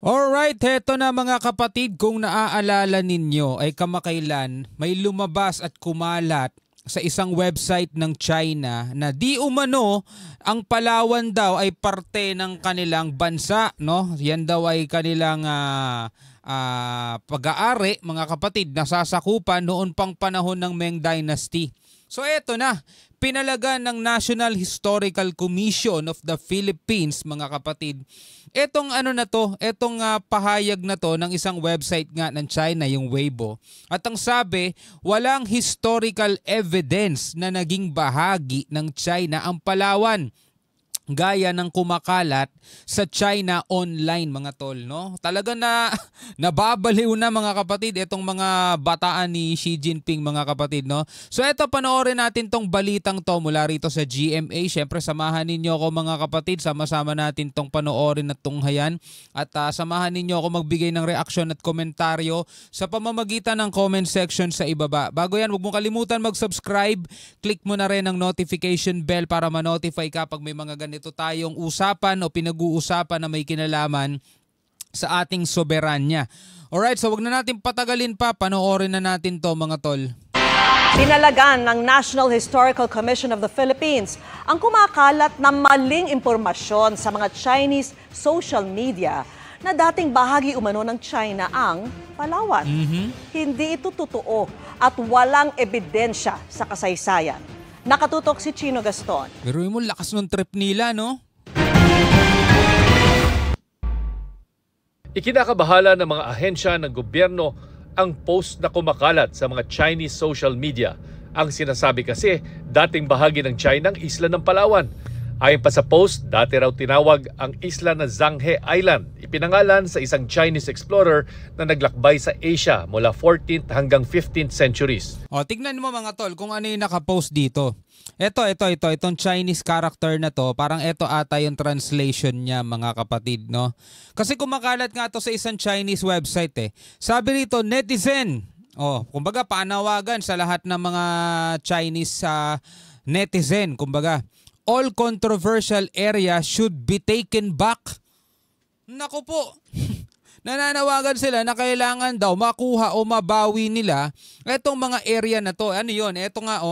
Alright, heto na mga kapatid, kung naaalala ninyo ay kamakailan may lumabas at kumalat sa isang website ng China na di umano ang Palawan daw ay parte ng kanilang bansa, no? Yan daw ay kanilang pag-aari, mga kapatid, nasasakupan noon pang panahon ng Ming Dynasty. So eto na, pinalaga ng National Historical Commission of the Philippines, mga kapatid, etong pahayag na to ng isang website nga ng China, yung Weibo. At ang sabi, walang historical evidence na naging bahagi ng China ang Palawan, gaya ng kumakalat sa China online, mga tol, no? Talaga na nababaliw na, mga kapatid, itong mga bataan ni Xi Jinping, mga kapatid, no? So eto, panoorin natin tong balitang to mula rito sa GMA. Syempre, samahan ninyo ako, mga kapatid, sama-sama natin tong panoorin at tunghayan, at samahan ninyo ako magbigay ng reaksyon at komentaryo sa pamamagitan ng comment section sa ibaba. Bago yan, huwag mong kalimutan mag-subscribe, click mo na rin ang notification bell para ma-notify ka pag may mga ganito tayong usapan o pinag-uusapan na may kinalaman sa ating soberanya. Alright, so wag na natin patagalin pa, panoorin na natin to, mga tol. Pinalagan ng National Historical Commission of the Philippines ang kumakalat na maling impormasyon sa mga Chinese social media na dating bahagi umano ng China ang Palawan. Hindi ito totoo at walang ebidensya sa kasaysayan. Nakatutok si Chino Gaston. Pero mo, lakas ng trip nila, no? Ikinakabahala ng mga ahensya ng gobyerno ang post na kumakalat sa mga Chinese social media. Ang sinasabi kasi, dating bahagi ng China ang isla ng Palawan. Ayon pa sa post, dati raw tinawag ang isla na Zhanghe Island. Ipinangalan sa isang Chinese explorer na naglakbay sa Asia mula 14th hanggang 15th centuries. O, tignan mo, mga tol, kung ano yung nakapost dito. Itong Chinese character na to, parang ito ata yung translation niya, mga kapatid, no? Kasi kumakalat nga to sa isang Chinese website, eh. Sabi rito, netizen. Kumbaga, panawagan sa lahat ng mga Chinese netizen, kumbaga. All controversial area should be taken back. Naku po, nananawagan sila na kailangan daw makuha o mabawi nila itong mga area na to. Ano yun? Ito nga,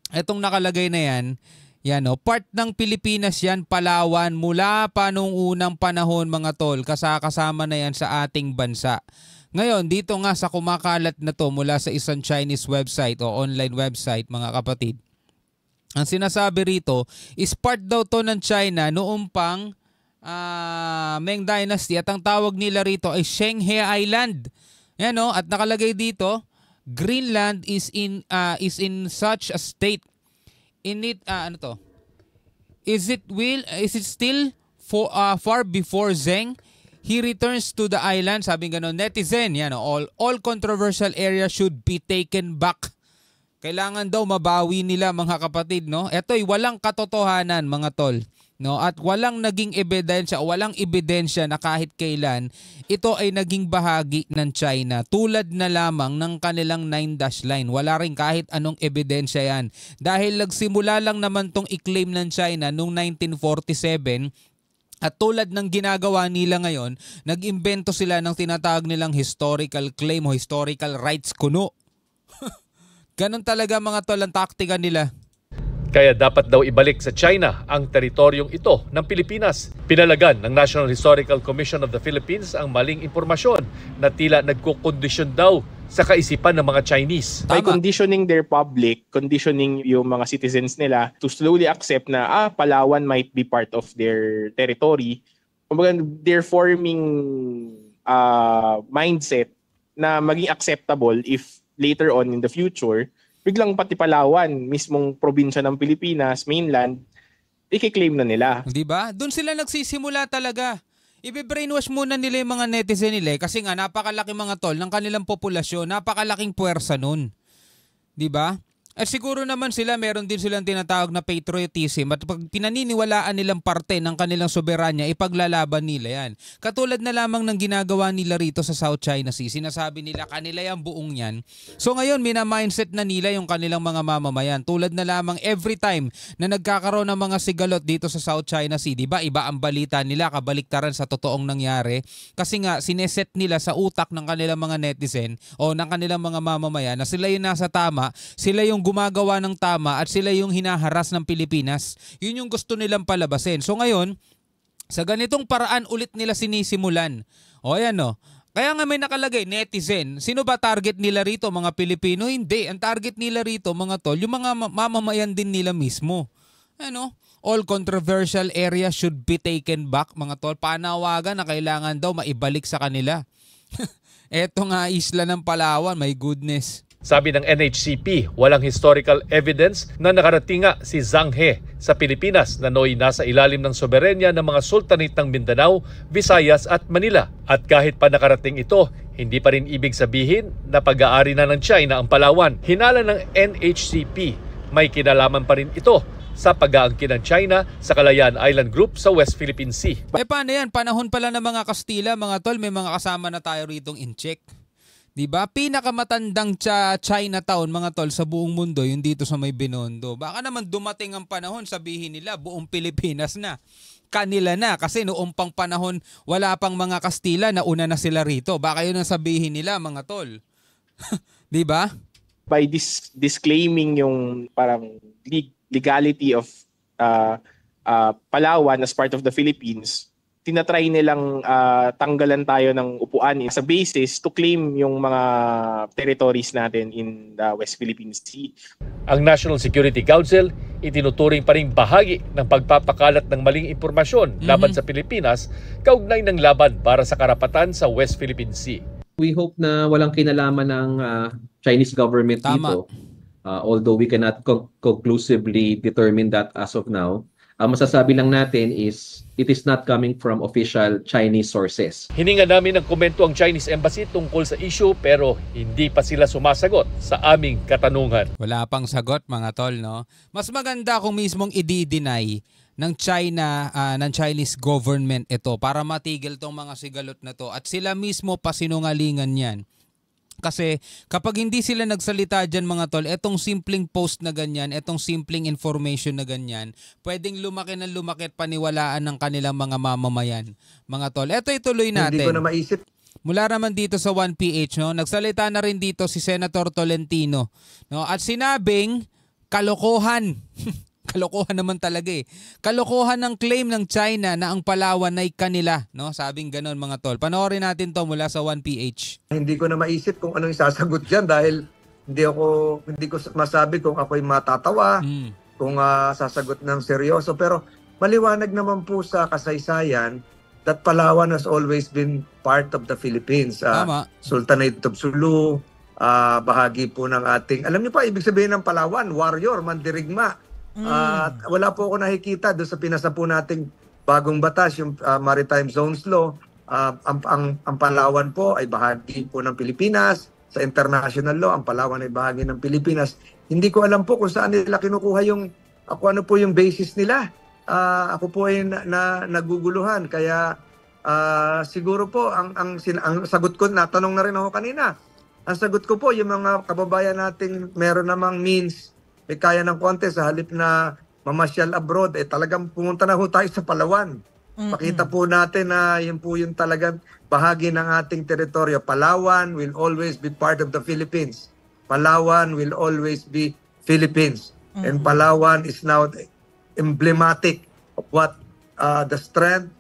itong nakalagay na yan, part ng Pilipinas yan, Palawan, mula pa nung unang panahon, mga tol, kasama na yan sa ating bansa. Ngayon, dito nga sa kumakalat na to mula sa isang Chinese website o online website, mga kapatid, ang sinasabi rito is part daw to ng China noong pang Ming Dynasty, at ang tawag nila rito ay Zhanghe Island. Yan, at nakalagay dito, Greenland is in such a state. In it Is it still far before Zheng he returns to the island? Sabi ganon, netizen, all controversial areas should be taken back. Kailangan daw mabawi nila, mga kapatid, no? Eto'y walang katotohanan, mga tol, no? At walang naging ebidensya, walang ebidensya na kahit kailan ito ay naging bahagi ng China. Tulad na lamang ng kanilang 9-dash line. Wala rin kahit anong ebidensya yan. Dahil nagsimula lang naman tong i-claim ng China noong 1947. At tulad ng ginagawa nila ngayon, nag-imbento sila ng tinatawag nilang historical claim o historical rights kuno. Ganon talaga, mga tol, ang taktika nila. Kaya dapat daw ibalik sa China ang teritoryong ito ng Pilipinas. Pinalagan ng National Historical Commission of the Philippines ang maling impormasyon na tila nagkukondisyon daw sa kaisipan ng mga Chinese. By conditioning their public, conditioning yung mga citizens nila to slowly accept na Palawan might be part of their territory. Kumbaga, they're forming mindset na maging acceptable if later on in the future, biglang pati Palawan, mismong probinsya ng Pilipinas, mainland, i-claim na nila. Diba? Doon sila nagsisimula talaga. Ibe-brainwash muna nila yung mga netizen nila kasi nga napakalaki, mga tol, ng kanilang populasyon, napakalaking puwersa nun. Diba? At siguro naman sila, meron din silang tinatawag na patriotism at pag pinaniniwalaan nilang parte ng kanilang soberanya, ipaglalaban nila yan. Katulad na lamang ng ginagawa nila rito sa South China Sea. Sinasabi nila kanila yung buong yan. So ngayon, mina-mindset na nila yung kanilang mga mamamayan. Tulad na lamang every time na nagkakaroon ng mga sigalot dito sa South China Sea, diba? Iba ang balita nila, kabaliktaran sa totoong nangyari. Kasi nga, sineset nila sa utak ng kanilang mga netizen o ng kanilang mga mamamayan na sila yung nasa tama, sila yung gumagawa ng tama at sila yung hinaharas ng Pilipinas. Yun yung gusto nilang palabasin. So ngayon, sa ganitong paraan ulit nila sinisimulan. O ayan o. Kaya nga may nakalagay, netizen. Sino ba target nila rito? Mga Pilipino? Hindi. Ang target nila rito, mga tol, yung mga mamamayan din nila mismo. Ano? All controversial areas should be taken back, mga tol. Panawagan na kailangan daw maibalik sa kanila. Eto nga isla ng Palawan, my goodness. Sabi ng NHCP, walang historical evidence na nakarating nga si Zhang He sa Pilipinas na nooy nasa ilalim ng soberenya ng mga sultanate ng Mindanao, Visayas at Manila. At kahit pa nakarating ito, hindi pa rin ibig sabihin na pag-aari na ng China ang Palawan. Hinala ng NHCP, may kinalaman pa rin ito sa pag-aangkin ng China sa Kalayaan Island Group sa West Philippine Sea. Paano yan? Panahon pala ng mga Kastila, mga tol, may mga kasama na tayo ritong in-check. Diba? Pinakamatandang Chinatown, mga tol, sa buong mundo, yung dito sa may Binondo. Baka naman dumating ang panahon, sabihin nila, buong Pilipinas na. Kanila na. Kasi noong pang panahon, wala pang mga Kastila, nauna na sila rito. Baka yun ang sabihin nila, mga tol. Diba? By disclaiming yung parang legality of Palawan as part of the Philippines, tinatry nilang tanggalan tayo ng upuan sa basis to claim yung mga territories natin in the West Philippine Sea. Ang National Security Council itinuturing pa rin bahagi ng pagpapakalat ng maling impormasyon laban sa Pilipinas kaugnay ng laban para sa karapatan sa West Philippine Sea. We hope na walang kinalaman ng Chinese government dito. Although we cannot conclusively determine that as of now. Ang masasabi lang natin is it is not coming from official Chinese sources. Hininga namin ng komento ang Chinese Embassy tungkol sa issue pero hindi pa sila sumasagot sa aming katanungan. Wala pang sagot, mga tol, no? Mas maganda kung mismong i-deny ng China, ng Chinese government ito para matigil tong mga sigalot na to at sila mismo pasinungalingan yan. Kasi kapag hindi sila nagsalita dyan, mga tol, etong simpleng post na ganyan, etong simpleng information na ganyan, pwedeng lumaki ng lumaki at paniwalaan ng kanilang mga mamamayan. Mga tol, eto ituloy natin. Hindi ko na maisip. Mula naman dito sa 1PH, no, nagsalita na rin dito si Senator Tolentino, no, at sinabing kalokohan. Kalokohan naman talaga eh. Kalokohan ng claim ng China na ang Palawan ay kanila, no? Sabing ganoon, mga tol. Panoorin natin to mula sa 1PH. Hindi ko na maisip kung anong isasagot diyan dahil hindi ko masabi kung ako'y matatawa, kung sasagot ng seryoso, pero maliwanag naman po sa kasaysayan that Palawan has always been part of the Philippines. Tama. Sultanate of Sulu, bahagi po ng ating, alam niyo pa ibig sabihin ng Palawan, warrior, mandirigma. Wala po ako nakikita doon sa pinasa po nating bagong batas, yung Maritime Zones Law. Ang Palawan po ay bahagi po ng Pilipinas. Sa international law, ang Palawan ay bahagi ng Pilipinas. Hindi ko alam po kung saan nila kinukuha ano po yung basis nila. Ako po ay naguguluhan. Kaya siguro po, ang sagot ko, natanong na rin ako kanina. Ang sagot ko po, yung mga kababayan nating meron namang means, may kaya ng konti sa halip na mamasyal abroad, talagang pumunta na ho tayo sa Palawan. Pakita po natin na yun po yung talagang bahagi ng ating teritoryo. Palawan will always be part of the Philippines. Palawan will always be Philippines. And Palawan is now emblematic of what the strength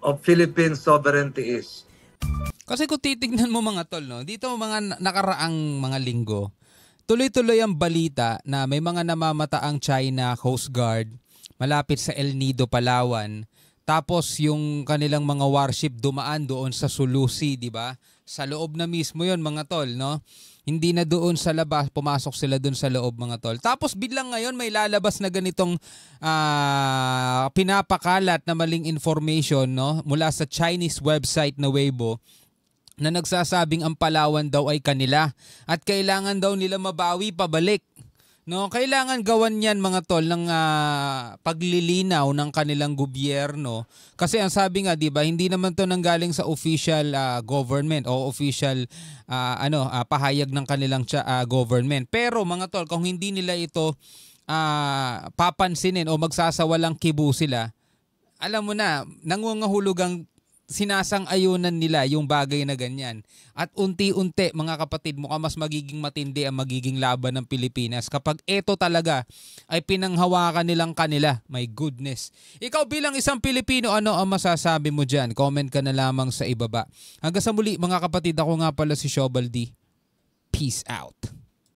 of Philippine sovereignty is. Kasi kung titignan mo, mga tol, no, dito mga nakaraang mga linggo, tuloy-tuloy ang balita na may mga namamataang China Coast Guard malapit sa El Nido, Palawan. Tapos yung kanilang mga warship dumaan doon sa Sulu Sea, di ba? Sa loob na mismo yon, mga tol, no? Hindi na doon sa labas, pumasok sila doon sa loob, mga tol. Tapos biglang ngayon may lalabas na ganitong pinapakalat na maling information, no? Mula sa Chinese website na Weibo, na nagsasabing ang Palawan daw ay kanila at kailangan daw nila mabawi pabalik. No, kailangan gawan 'yan mga tol ng paglilinaw ng kanilang gobyerno kasi ang sabi nga 'di ba hindi naman 'to nanggaling sa official government o official pahayag ng kanilang government. Pero mga tol, kung hindi nila ito papansinin o magsasawalang kibo sila, alam mo na, nangungahulugang sinasang-ayunan nila yung bagay na ganyan. At unti-unti, mga kapatid, mukhang mas magiging matindi ang magiging laban ng Pilipinas kapag ito talaga ay pinanghawakan nilang kanila. My goodness. Ikaw bilang isang Pilipino, ano ang masasabi mo dyan? Comment ka na lamang sa ibaba. Hanggang sa muli, mga kapatid, ako nga pala si Shobaldi. Peace out.